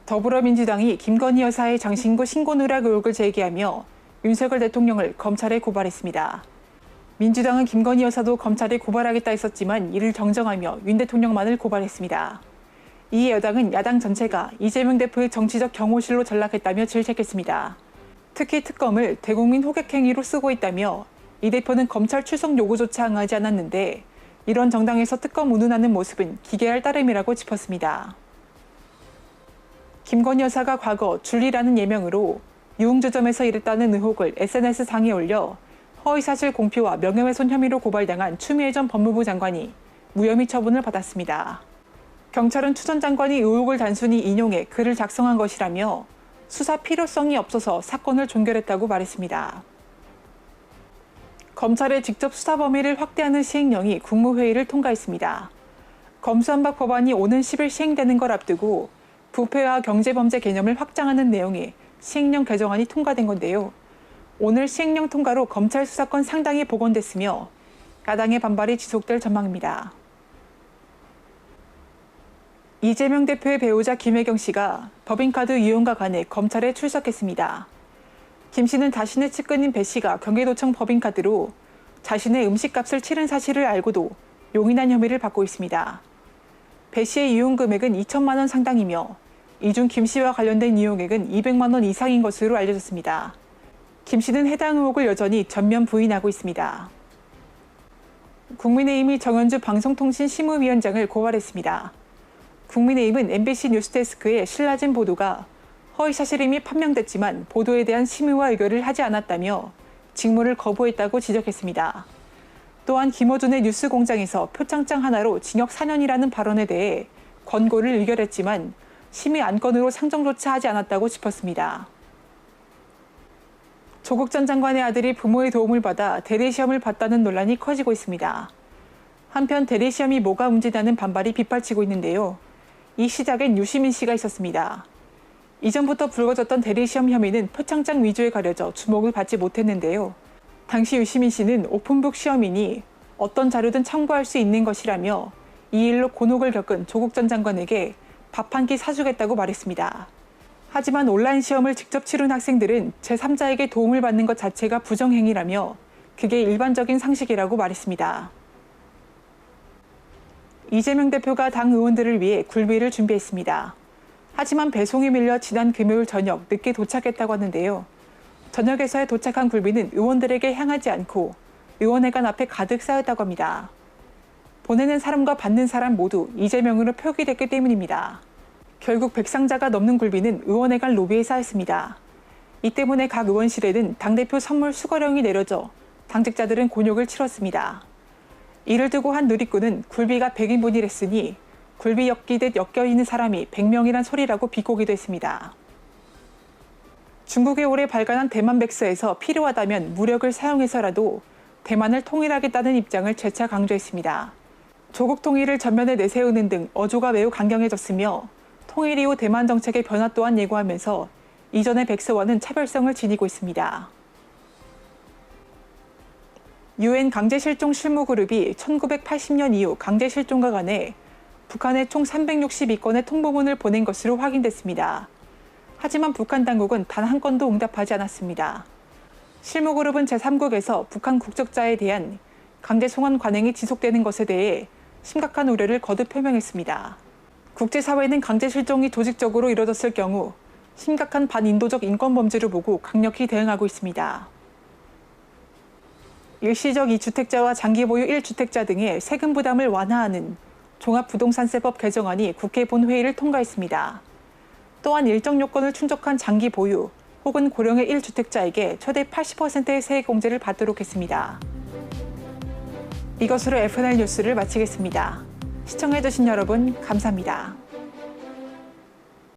더불어민주당이 김건희 여사의 장신구 신고 누락 의혹을 제기하며 윤석열 대통령을 검찰에 고발했습니다. 민주당은 김건희 여사도 검찰에 고발하겠다 했었지만 이를 정정하며 윤 대통령만을 고발했습니다. 이에 여당은 야당 전체가 이재명 대표의 정치적 경호실로 전락했다며 질책했습니다. 특히 특검을 대국민 호객행위로 쓰고 있다며 이 대표는 검찰 출석 요구조차 응하지 않았는데 이런 정당에서 특검 운운하는 모습은 기괴할 따름이라고 짚었습니다. 김건희 여사가 과거 줄리라는 예명으로 유흥주점에서 일했다는 의혹을 SNS상에 올려 허위사실 공표와 명예훼손 혐의로 고발당한 추미애 전 법무부 장관이 무혐의 처분을 받았습니다. 경찰은 추 전 장관이 의혹을 단순히 인용해 글을 작성한 것이라며 수사 필요성이 없어서 사건을 종결했다고 말했습니다. 검찰의 직접 수사 범위를 확대하는 시행령이 국무회의를 통과했습니다. 검수완박 법안이 오는 10일 시행되는 걸 앞두고 부패와 경제범죄 개념을 확장하는 내용의 시행령 개정안이 통과된 건데요. 오늘 시행령 통과로 검찰 수사권 상당히 복원됐으며 야당의 반발이 지속될 전망입니다. 이재명 대표의 배우자 김혜경 씨가 법인카드 이용과 관해 검찰에 출석했습니다. 김 씨는 자신의 측근인 배 씨가 경기도청 법인카드로 자신의 음식값을 치른 사실을 알고도 용인한 혐의를 받고 있습니다. 배 씨의 이용 금액은 2천만 원 상당이며 이 중 김 씨와 관련된 이용액은 200만 원 이상인 것으로 알려졌습니다. 김 씨는 해당 의혹을 여전히 전면 부인하고 있습니다. 국민의힘이 정현주 방송통신심의위원장을 고발했습니다. 국민의힘은 MBC 뉴스데스크의 신라진 보도가 허위사실임이 판명됐지만 보도에 대한 심의와 의결을 하지 않았다며 직무를 거부했다고 지적했습니다. 또한 김어준의 뉴스공장에서 표창장 하나로 징역 4년이라는 발언에 대해 권고를 의결했지만 심의 안건으로 상정조차 하지 않았다고 짚었습니다. 조국 전 장관의 아들이 부모의 도움을 받아 대리시험을 봤다는 논란이 커지고 있습니다. 한편 대리시험이 뭐가 문제냐는 반발이 빗발치고 있는데요. 이 시작엔 유시민 씨가 있었습니다. 이전부터 불거졌던 대리시험 혐의는 표창장 위조에 가려져 주목을 받지 못했는데요. 당시 유시민 씨는 오픈북 시험이니 어떤 자료든 참고할 수 있는 것이라며 이 일로 곤혹을 겪은 조국 전 장관에게 밥 한 끼 사주겠다고 말했습니다. 하지만 온라인 시험을 직접 치른 학생들은 제3자에게 도움을 받는 것 자체가 부정행위라며 그게 일반적인 상식이라고 말했습니다. 이재명 대표가 당 의원들을 위해 굴비를 준비했습니다. 하지만 배송이 밀려 지난 금요일 저녁 늦게 도착했다고 하는데요. 저녁에서야 도착한 굴비는 의원들에게 향하지 않고 의원회관 앞에 가득 쌓였다고 합니다. 보내는 사람과 받는 사람 모두 이재명으로 표기됐기 때문입니다. 결국 100상자가 넘는 굴비는 의원회관 로비에 쌓였습니다. 이 때문에 각 의원실에는 당대표 선물 수거령이 내려져 당직자들은 곤욕을 치렀습니다. 이를 두고 한 누리꾼은 굴비가 100인분이랬으니 굴비 엮이듯 엮여있는 사람이 100명이란 소리라고 비꼬기도 했습니다. 중국이 올해 발간한 대만 백서에서 필요하다면 무력을 사용해서라도 대만을 통일하겠다는 입장을 재차 강조했습니다. 조국 통일을 전면에 내세우는 등 어조가 매우 강경해졌으며 통일 이후 대만 정책의 변화 또한 예고하면서 이전의 백서와는 차별성을 지니고 있습니다. UN 강제실종 실무그룹이 1980년 이후 강제실종과 관해 북한에 총 362건의 통보문을 보낸 것으로 확인됐습니다. 하지만 북한 당국은 단 한 건도 응답하지 않았습니다. 실무그룹은 제3국에서 북한 국적자에 대한 강제 송환 관행이 지속되는 것에 대해 심각한 우려를 거듭 표명했습니다. 국제사회는 강제실종이 조직적으로 이뤄졌을 경우 심각한 반인도적 인권범죄로 보고 강력히 대응하고 있습니다. 일시적 2주택자와 장기보유 1주택자 등의 세금 부담을 완화하는 종합부동산세법 개정안이 국회 본회의를 통과했습니다. 또한 일정 요건을 충족한 장기 보유 혹은 고령의 1주택자에게 최대 80%의 세액 공제를 받도록 했습니다. 이것으로 FNL 뉴스를 마치겠습니다. 시청해주신 여러분 감사합니다.